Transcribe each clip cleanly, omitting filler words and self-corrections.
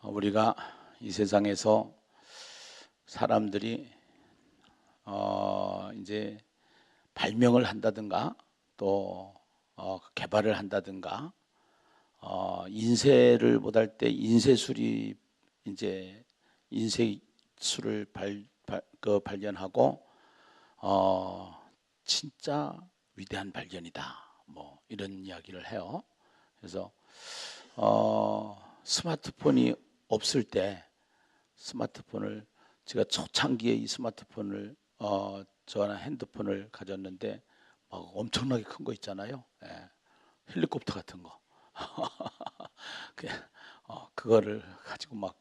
우리가 이 세상에서 사람들이 이제 발명을 한다든가 또 개발을 한다든가 인쇄를 못할 때 인쇄술이 이제 인쇄술을 발견하고 진짜 위대한 발견이다. 뭐 이런 이야기를 해요. 그래서 스마트폰이 없을 때 스마트폰을 제가 초창기에 이 스마트폰을 저는 핸드폰을 가졌는데 막 엄청나게 큰 거 있잖아요. 예. 헬리콥터 같은 거. 그거를 가지고 막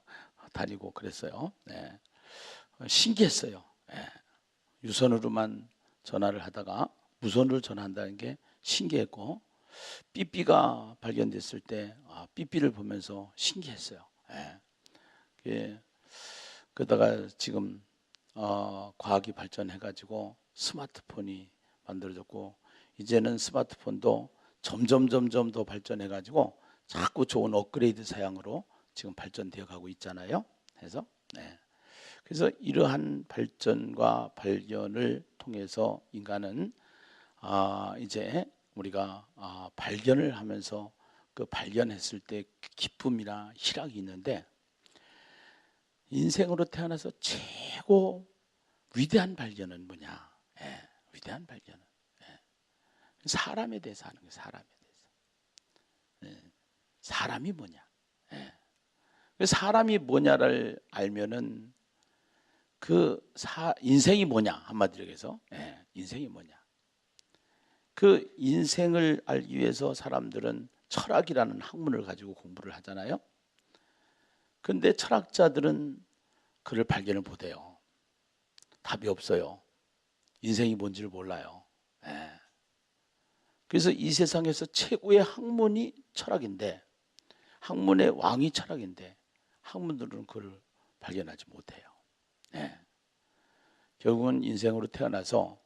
다니고 그랬어요. 예. 신기했어요. 예. 유선으로만 전화를 하다가 무선으로 전화한다는 게 신기했고 삐삐가 발견됐을 때 삐삐를 보면서 신기했어요. 예. 그러다가 지금 과학이 발전해가지고 스마트폰이 만들어졌고 이제는 스마트폰도 점점 더 발전해가지고 자꾸 좋은 업그레이드 사양으로 지금 발전되어 가고 있잖아요. 그래서 이러한 발전과 발견을 통해서 인간은 이제 우리가 발견을 하면서 그 발견했을 때 기쁨이나 희락이 있는데 인생으로 태어나서 최고 위대한 발견은 뭐냐? 위대한 발견은 사람에 대해서 하는 거예요. 사람에 대해서. 사람이 뭐냐? 사람이 뭐냐를 알면은 인생이 뭐냐? 한마디로 해서 인생이 뭐냐? 그 인생을 알기 위해서 사람들은 철학이라는 학문을 가지고 공부를 하잖아요. 근데 철학자들은 그를 발견을 못해요. 답이 없어요. 인생이 뭔지를 몰라요. 그래서 이 세상에서 최고의 학문이 철학인데 학문의 왕이 철학인데 학문들은 그를 발견하지 못해요. 결국은 인생으로 태어나서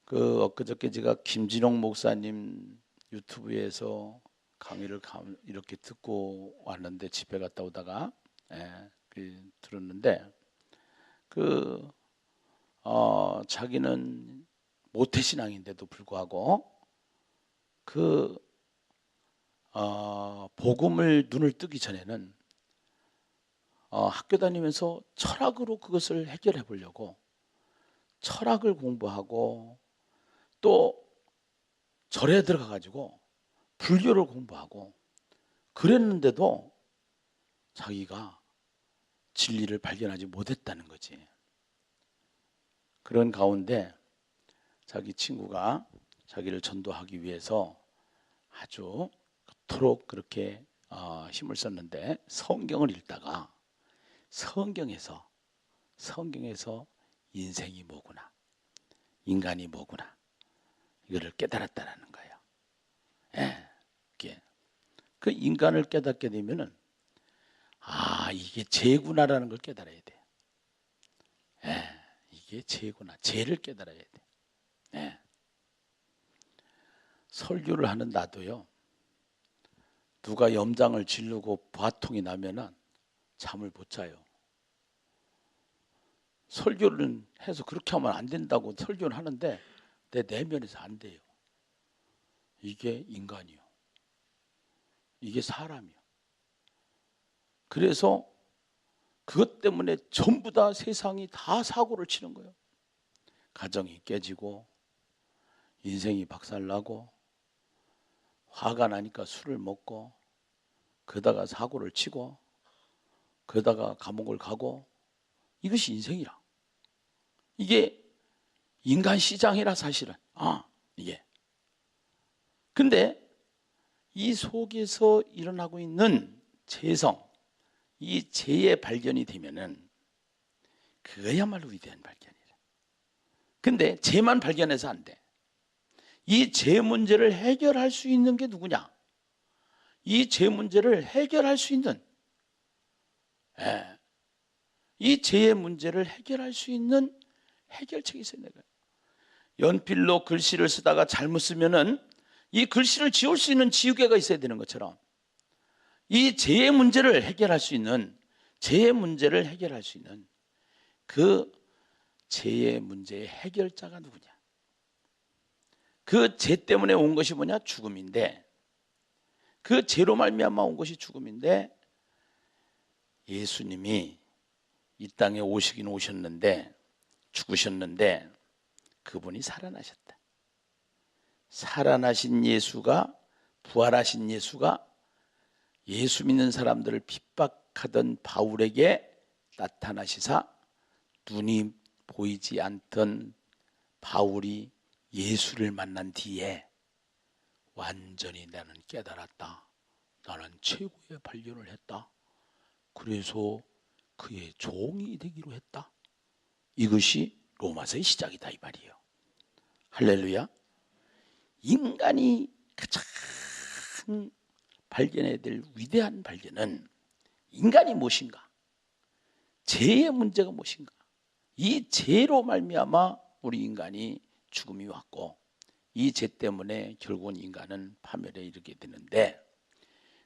엊그저께 제가 김진홍 목사님 유튜브에서 강의를 이렇게 듣고 왔는데 집에 갔다 오다가 들었는데 자기는 모태신앙인데도 불구하고 복음을 눈을 뜨기 전에는 학교 다니면서 철학으로 그것을 해결해 보려고 철학을 공부하고 또 절에 들어가 가지고 불교를 공부하고 그랬는데도 자기가 진리를 발견하지 못했다는 거지. 그런 가운데 자기 친구가 자기를 전도하기 위해서 아주 그토록 그렇게 힘을 썼는데 성경을 읽다가 성경에서 인생이 뭐구나, 인간이 뭐구나 이거를 깨달았다라는 거예요. 그 인간을 깨닫게 되면은 이게 죄구나라는 걸 깨달아야 돼. 이게 죄구나, 죄를 깨달아야 돼. 설교를 하는 나도요. 누가 염장을 지르고 화통이 나면은 잠을 못 자요. 설교를 해서 그렇게 하면 안 된다고 설교를 하는데 내 내면에서 안 돼요. 이게 인간이요. 이게 사람이요. 그래서 그것 때문에 전부 다 세상이 다 사고를 치는 거예요. 가정이 깨지고 인생이 박살나고 화가 나니까 술을 먹고 그러다가 사고를 치고 그러다가 감옥을 가고 이것이 인생이라. 이게 인간 시장이라 사실은. 이게. 근데 이 속에서 일어나고 있는 죄성, 이 죄의 발견이 되면은 그야말로 위대한 발견이라. 근데 죄만 발견해서 안 돼. 이 죄 문제를 해결할 수 있는 게 누구냐? 이 죄 문제를 해결할 수 있는 이 죄의 문제를 해결할 수 있는 해결책이 있어야 되는 거예요. 연필로 글씨를 쓰다가 잘못 쓰면은 이 글씨를 지울 수 있는 지우개가 있어야 되는 것처럼 이 죄의 문제를 해결할 수 있는, 죄의 문제를 해결할 수 있는 그 죄의 문제의 해결자가 누구냐? 그 죄 때문에 온 것이 뭐냐? 죽음인데, 그 죄로 말미암아 온 것이 죽음인데, 예수님이 이 땅에 오시긴 오셨는데, 죽으셨는데 그분이 살아나셨다. 살아나신 예수가, 부활하신 예수가 예수 믿는 사람들을 핍박하던 바울에게 나타나시사 눈이 보이지 않던 바울이 예수를 만난 뒤에 완전히 나는 깨달았다. 나는 최고의 발견을 했다. 그래서 그의 종이 되기로 했다. 이것이 로마서의 시작이다 이 말이에요. 할렐루야. 인간이 가장 발견해야 될 위대한 발견은 인간이 무엇인가? 죄의 문제가 무엇인가? 이 죄로 말미암아 우리 인간이 죽음이 왔고, 이 죄 때문에 결국은 인간은 파멸에 이르게 되는데,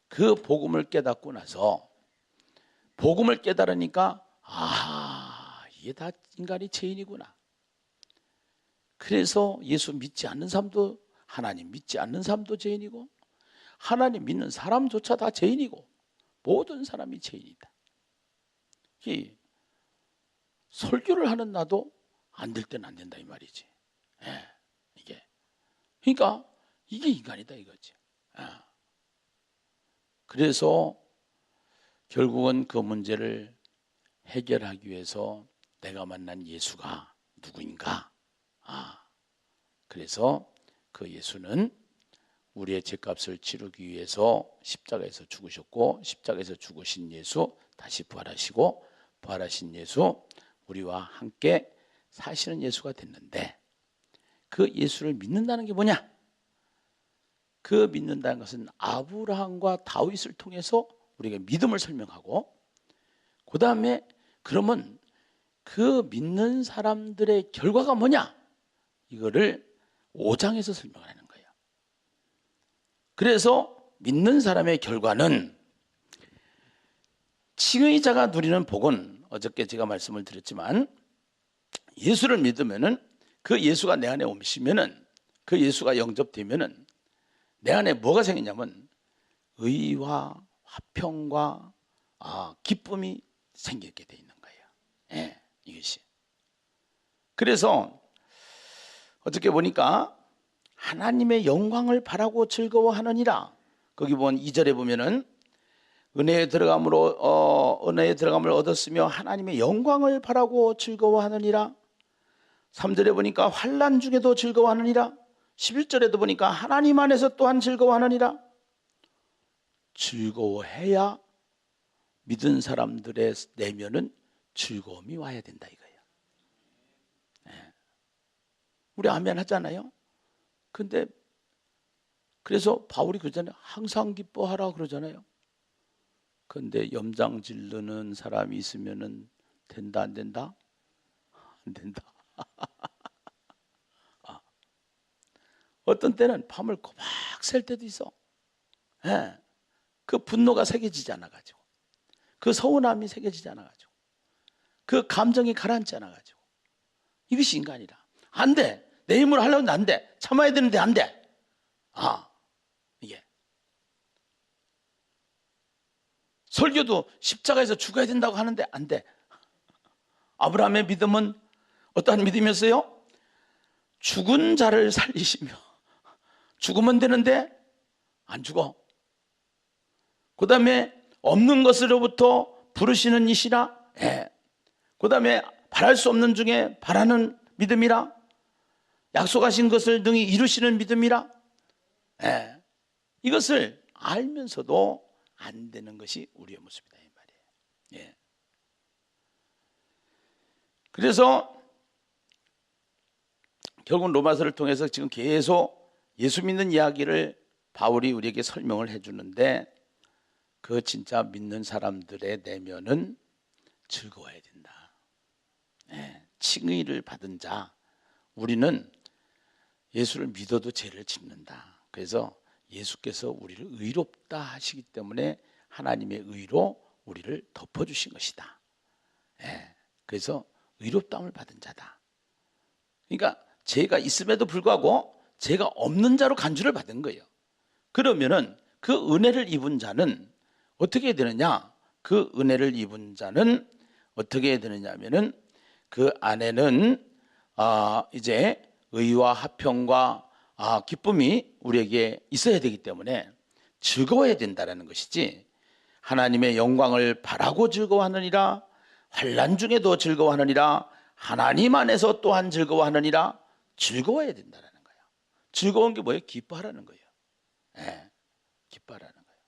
그 복음을 깨닫고 나서, 복음을 깨달으니까 이게 다 인간이 죄인이구나. 그래서 예수 믿지 않는 사람도, 하나님 믿지 않는 사람도 죄인이고, 하나님 믿는 사람조차 다 죄인이고, 모든 사람이 죄인이다. 이 설교를 하는 나도 안 될 때는 안 된다 이 말이지. 이게 그러니까 이게 인간이다 이거지. 그래서 결국은 그 문제를 해결하기 위해서 내가 만난 예수가 누구인가? 그래서 그 예수는 우리의 죄값을 치르기 위해서 십자가에서 죽으셨고, 십자가에서 죽으신 예수, 다시 부활하시고, 부활하신 예수, 우리와 함께 사시는 예수가 됐는데, 그 예수를 믿는다는 게 뭐냐? 그 믿는다는 것은 아브라함과 다윗을 통해서 우리가 믿음을 설명하고, 그 다음에 그러면 그 믿는 사람들의 결과가 뭐냐? 이거를 5장에서 설명을 하는 거예요. 그래서 믿는 사람의 결과는, 칭의자가 누리는 복은 어저께 제가 말씀을 드렸지만, 예수를 믿으면은, 그 예수가 내 안에 오시면은, 그 예수가 영접되면은 내 안에 뭐가 생기냐면 의와 화평과 기쁨이 생기게 돼 있는 거예요. 이것이. 그래서 어떻게 보니까 하나님의 영광을 바라고 즐거워하느니라. 거기 보면 2절에 보면은 은혜에 들어감을 얻었으며 하나님의 영광을 바라고 즐거워하느니라. 3절에 보니까 환난 중에도 즐거워하느니라. 11절에도 보니까 하나님 안에서 또한 즐거워하느니라. 즐거워해야 믿은 사람들의 내면은 즐거움이 와야 된다 이거예요. 우리 아멘 하잖아요. 근데 그래서 바울이 그러잖아요. 항상 기뻐하라 그러잖아요. 근데 염장 지르는 사람이 있으면은 된다 안 된다? 안 된다. 어떤 때는 밤을 꼬박 샐 때도 있어. 그 분노가 새겨지지 않아가지고, 그 서운함이 새겨지지 않아가지고, 그 감정이 가라앉지 않아가지고. 이것이 인간이라. 안 돼. 내 힘으로 하려고 하는데 안 돼. 참아야 되는데 안 돼. 이게 설교도 십자가에서 죽어야 된다고 하는데 안 돼. 아브라함의 믿음은 어떠한 믿음이었어요? 죽은 자를 살리시며, 죽으면 되는데 안 죽어. 그 다음에 없는 것으로부터 부르시는 이시라. 그 다음에 바랄 수 없는 중에 바라는 믿음이라. 약속하신 것을 능히 이루시는 믿음이라. 이것을 알면서도 안 되는 것이 우리의 모습이다 이 말이에요. 그래서 결국 로마서를 통해서 지금 계속 예수 믿는 이야기를 바울이 우리에게 설명을 해주는데, 그 진짜 믿는 사람들의 내면은 즐거워야 된다. 칭의를 받은 자, 우리는 예수를 믿어도 죄를 짓는다. 그래서 예수께서 우리를 의롭다 하시기 때문에 하나님의 의로 우리를 덮어주신 것이다. 예, 그래서 의롭다함을 받은 자다. 그러니까 죄가 있음에도 불구하고 죄가 없는 자로 간주를 받은 거예요. 그러면은 그 은혜를 입은 자는 어떻게 되느냐? 그 은혜를 입은 자는 어떻게 되느냐 하면은 그 안에는 이제 의와 화평과 기쁨이 우리에게 있어야 되기 때문에 즐거워야 된다는 것이지, 하나님의 영광을 바라고 즐거워하느니라, 환난 중에도 즐거워하느니라, 하나님 안에서 또한 즐거워하느니라. 즐거워야 된다는 거예요. 즐거운 게 뭐예요? 기뻐하라는 거예요. 네, 기뻐하라는 거예요.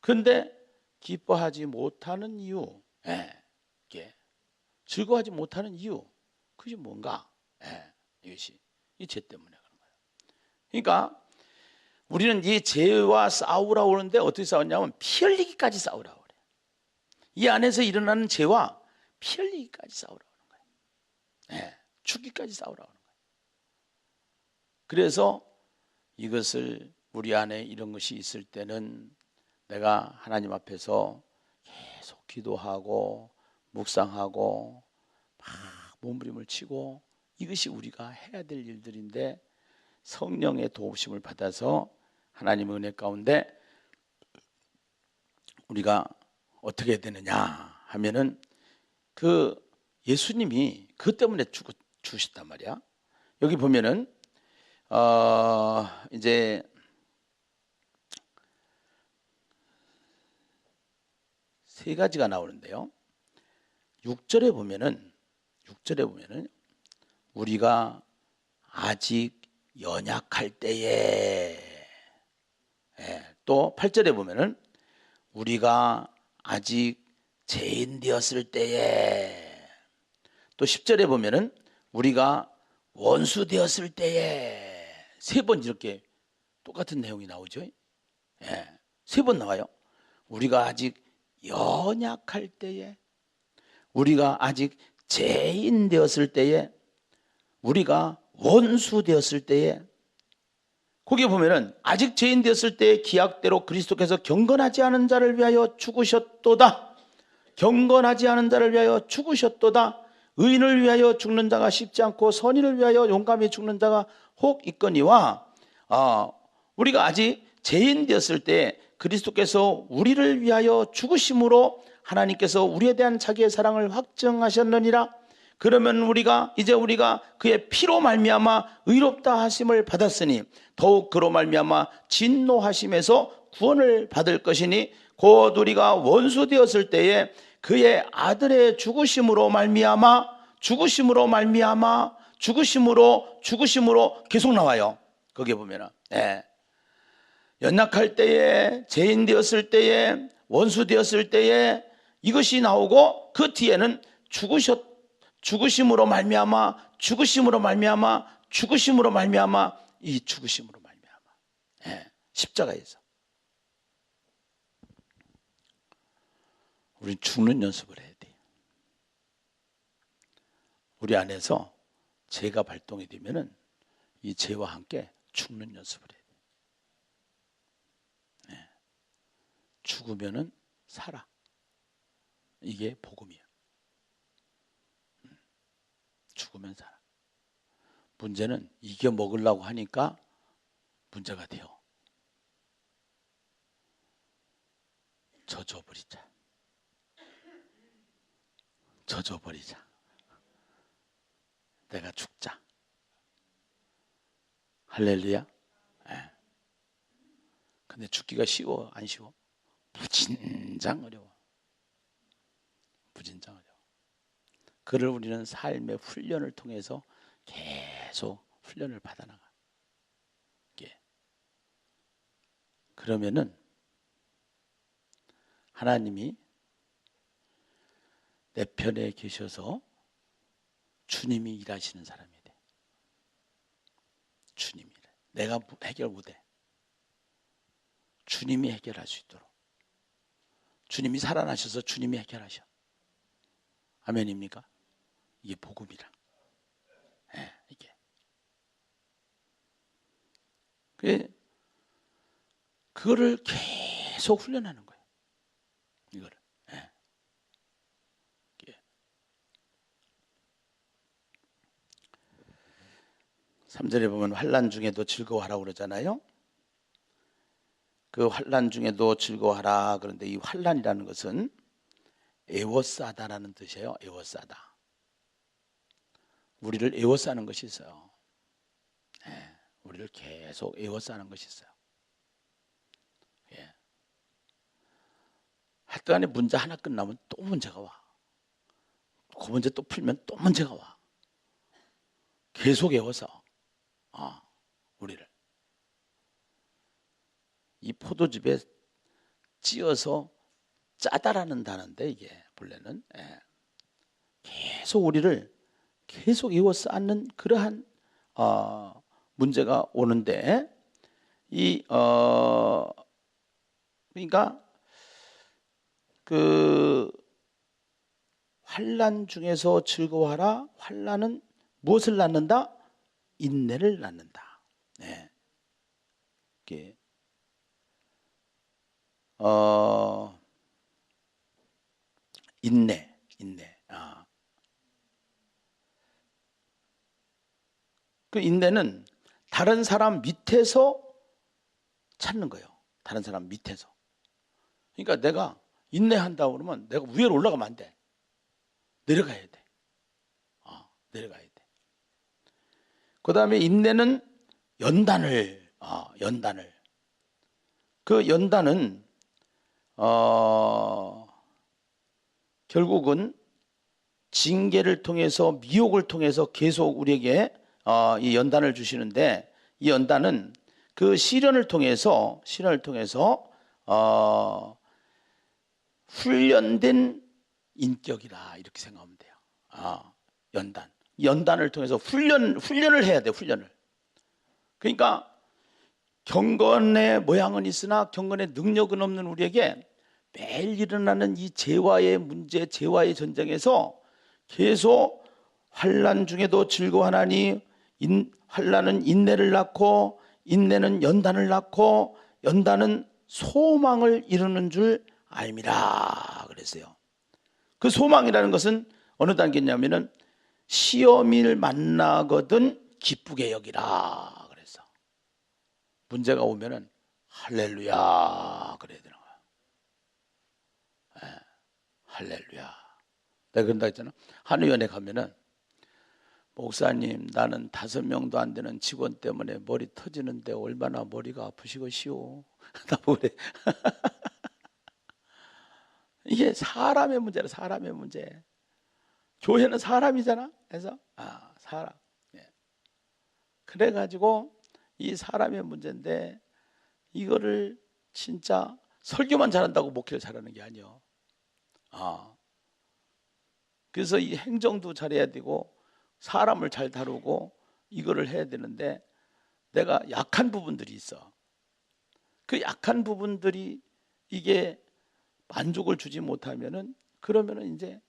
그런데 기뻐하지 못하는 이유, 이게 즐거워하지 못하는 이유, 그게 뭔가? 이것이 이 죄 때문에 그런 거예요. 그러니까 우리는 이 죄와 싸우라고 그러는데 어떻게 싸웠냐면 피 흘리기까지 싸우라고 그래요. 이 안에서 일어나는 죄와 피 흘리기까지 싸우라고 하는 거예요. 죽기까지 싸우라고 하는 거예요. 그래서 이것을 우리 안에 이런 것이 있을 때는 내가 하나님 앞에서 계속 기도하고 묵상하고 막 몸부림을 치고, 이것이 우리가 해야 될 일들인데, 성령의 도우심을 받아서 하나님의 은혜 가운데 우리가 어떻게 해야 되느냐 하면은 그 예수님이 그것 때문에 죽으셨단 말이야. 여기 보면은 이제 세 가지가 나오는데요. 6절에 보면은 우리가 아직 연약할 때에, 또 8절에 보면은 우리가 아직 죄인 되었을 때에, 또 10절에 보면은 우리가 원수 되었을 때에, 세 번 이렇게 똑같은 내용이 나오죠. 세 번 나와요. 우리가 아직 연약할 때에, 우리가 아직 죄인 되었을 때에, 우리가 원수 되었을 때에. 거기에 보면은 아직 죄인 되었을 때에 기약대로 그리스도께서 경건하지 않은 자를 위하여 죽으셨도다. 경건하지 않은 자를 위하여 죽으셨도다. 의인을 위하여 죽는 자가 쉽지 않고 선인을 위하여 용감히 죽는 자가 혹 있거니와, 우리가 아직 죄인 되었을 때 그리스도께서 우리를 위하여 죽으심으로 하나님께서 우리에 대한 자기의 사랑을 확증하셨느니라. 그러면 우리가 그의 피로 말미암아 의롭다 하심을 받았으니 더욱 그로 말미암아 진노하심에서 구원을 받을 것이니, 곧 우리가 원수 되었을 때에 그의 아들의 죽으심으로 계속 나와요. 거기에 보면은 연약할 때에, 죄인 되었을 때에, 원수 되었을 때에 이것이 나오고, 그 뒤에는 죽으심으로 말미암아, 십자가에서 우리 죽는 연습을 해야 돼. 우리 안에서 죄가 발동이 되면은 이 죄와 함께 죽는 연습을 해야 돼. 죽으면은 살아. 이게 복음이야. 죽으면 살아. 문제는 이겨 먹으려고 하니까 문제가 돼요. 져줘버리자. 내가 죽자. 할렐루야. 근데 죽기가 쉬워, 안 쉬워? 무진장 어려워. 그를 우리는 삶의 훈련을 통해서 계속 훈련을 받아나가. 그러면은 하나님이 내 편에 계셔서 주님이 일하시는 사람이 돼. 주님이 일해. 내가 해결 못해. 주님이 해결할 수 있도록. 주님이 살아나셔서 주님이 해결하셔. 아멘입니까? 이게 복음이라. 이게. 그거를 계속 훈련하는 거예요. 이거를. 예. 3절에 보면 환난 중에도 즐거워하라고 그러잖아요. 그 환난 중에도 즐거워하라. 그런데 이 환난이라는 것은 애워싸다라는 뜻이에요. 애워싸다. 우리를 애워싸는 것이 있어요. 예. 우리를 계속 애워싸는 것이 있어요. 예. 하여튼간에 문제 하나 끝나면 또 문제가 와. 그 문제 또 풀면 또 문제가 와. 계속 애워싸. 우리를. 이 포도즙에 찧어서 짜다라는 단어인데 이게 본래는 계속 우리를 계속 에워싸는 그러한 문제가 오는데 그러니까 그 환난 중에서 즐거워하라. 환난은 무엇을 낳는다? 인내를 낳는다. 네. 이게 인내. 그 인내는 다른 사람 밑에서 찾는 거예요. 다른 사람 밑에서. 그러니까 내가 인내한다고 그러면 내가 위로 올라가면 안 돼. 내려가야 돼. 내려가야 돼. 그 다음에 인내는 연단을. 그 연단은 결국은 징계를 통해서 미혹을 통해서 계속 우리에게 이 연단을 주시는데 이 연단은 그 시련을 통해서 훈련된 인격이라 이렇게 생각하면 돼요. 연단을 통해서 훈련을 해야 돼. 훈련을. 그러니까 경건의 모양은 있으나 경건의 능력은 없는 우리에게 매일 일어나는 이 죄와의 문제, 죄와의 전쟁에서 계속 환난 중에도 즐거워하나니 환난은 인내를 낳고 인내는 연단을 낳고 연단은 소망을 이루는 줄 알미라 그랬어요. 그 소망이라는 것은 어느 단계냐면은 시험을 만나거든 기쁘게 여기라 그랬어. 문제가 오면은 할렐루야 그래야 되는 거야. 할렐루야. 내가 그런다 했잖아. 한의원에 가면은 목사님 나는 5명도 안 되는 직원 때문에 머리 터지는데 얼마나 머리가 아프시겠시오. 나 그래. 이게 사람의 문제라. 사람의 문제. 교회는 사람이잖아. 그래서 사람. 그래가지고 이 사람의 문제인데 이거를 진짜 설교만 잘한다고 목회를 잘하는 게 아니에요. 그래서 이 행정도 잘해야 되고 사람을 잘 다루고 이거를 해야 되는데 내가 약한 부분들이 있어. 그 약한 부분들이 이게 만족을 주지 못하면은 그러면은 이제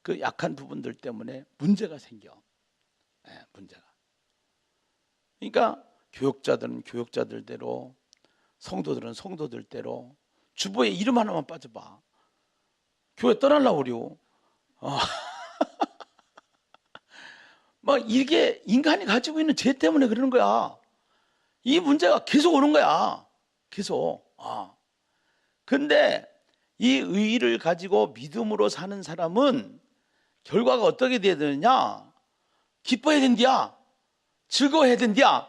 그 약한 부분들 때문에 문제가 생겨. 문제가. 그러니까 교육자들은 교육자들대로 성도들은 성도들대로 주보에 이름 하나만 빠져봐. 교회 떠나려고 그래요. 막 이게 인간이 가지고 있는 죄 때문에 그러는 거야. 이 문제가 계속 오는 거야. 계속. 근데 이 의의를 가지고 믿음으로 사는 사람은 결과가 어떻게 돼야 되느냐? 기뻐해야 된디야. 즐거워해야 된디야.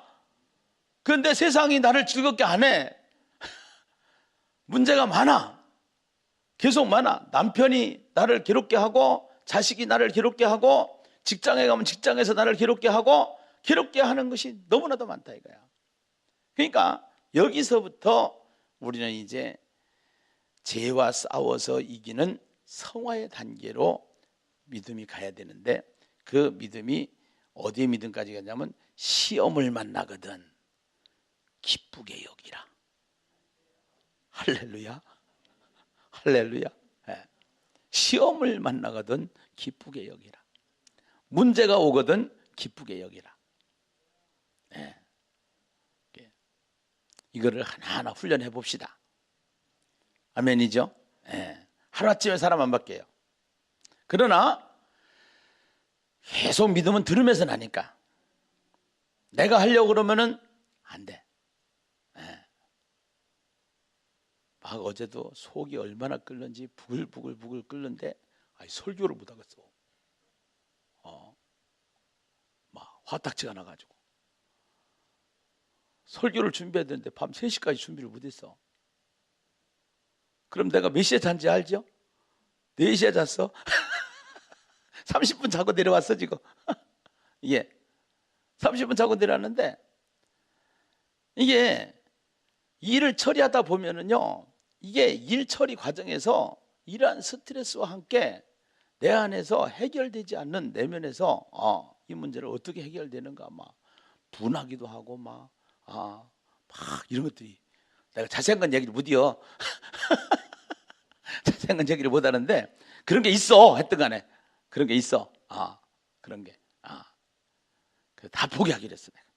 그런데 세상이 나를 즐겁게 안 해. 문제가 많아. 계속 많아. 남편이 나를 괴롭게 하고 자식이 나를 괴롭게 하고 직장에 가면 직장에서 나를 괴롭게 하고 괴롭게 하는 것이 너무나도 많다 이거야. 그러니까 여기서부터 우리는 이제 죄와 싸워서 이기는 성화의 단계로 믿음이 가야 되는데 그 믿음이 어디에 믿음까지 가냐면 시험을 만나거든 기쁘게 여기라. 할렐루야. 할렐루야. 시험을 만나거든 기쁘게 여기라. 문제가 오거든 기쁘게 여기라. 이거를 하나하나 훈련해 봅시다. 아멘이죠? 예. 하루아침에 사람 안 바뀌어요. 그러나 계속 믿음은 들으면서 나니까 내가 하려고 그러면은 안 돼. 예. 막 어제도 속이 얼마나 끓는지 부글부글 끓는데 설교를 못 하겠어. 막 화딱지가 나가지고 설교를 준비해야 되는데 밤 3시까지 준비를 못했어. 그럼 내가 몇 시에 잔지 알죠? 4시에 잤어. 30분 자고 내려왔어 지금. 예, 30분 자고 내려왔는데 이게 일을 처리하다 보면은요, 이게 일 처리 과정에서 이러한 스트레스와 함께 내 안에서 해결되지 않는 내면에서 이 문제를 어떻게 해결되는가 막 분하기도 하고 막 이런 것들이, 내가 자세한 건 얘기를 못해요. 자세한 건 얘기를 못 하는데 그런 게 있어. 했던 간에 그런 게 있어. 그런 게 다 포기하기로 했어. 내가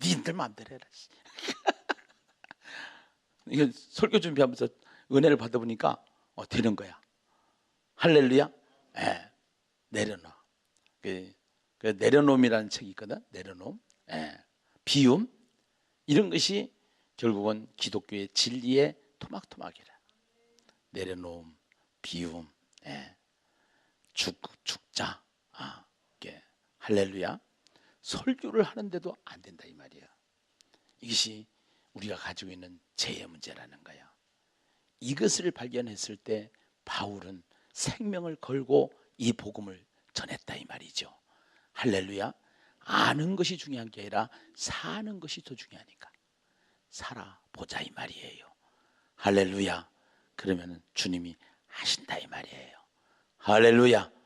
니들 마음대로 해라. 이게 설교 준비하면서 은혜를 받아보니까 되는 거야. 할렐루야. 예. 내려놔. 그 내려놓음이라는 책이 있거든. 내려놓음. 예. 비움. 이런 것이 결국은 기독교의 진리의 토막토막이라. 내려놓음, 비움, 예. 죽자. 할렐루야. 설교를 하는데도 안 된다 이 말이야. 이것이 우리가 가지고 있는 죄의 문제라는 거야. 이것을 발견했을 때 바울은 생명을 걸고 이 복음을 전했다 이 말이죠. 할렐루야. 아는 것이 중요한 게 아니라 사는 것이 더 중요하니까 살아보자 이 말이에요. 할렐루야. 그러면 주님이 하신다 이 말이에요. 할렐루야.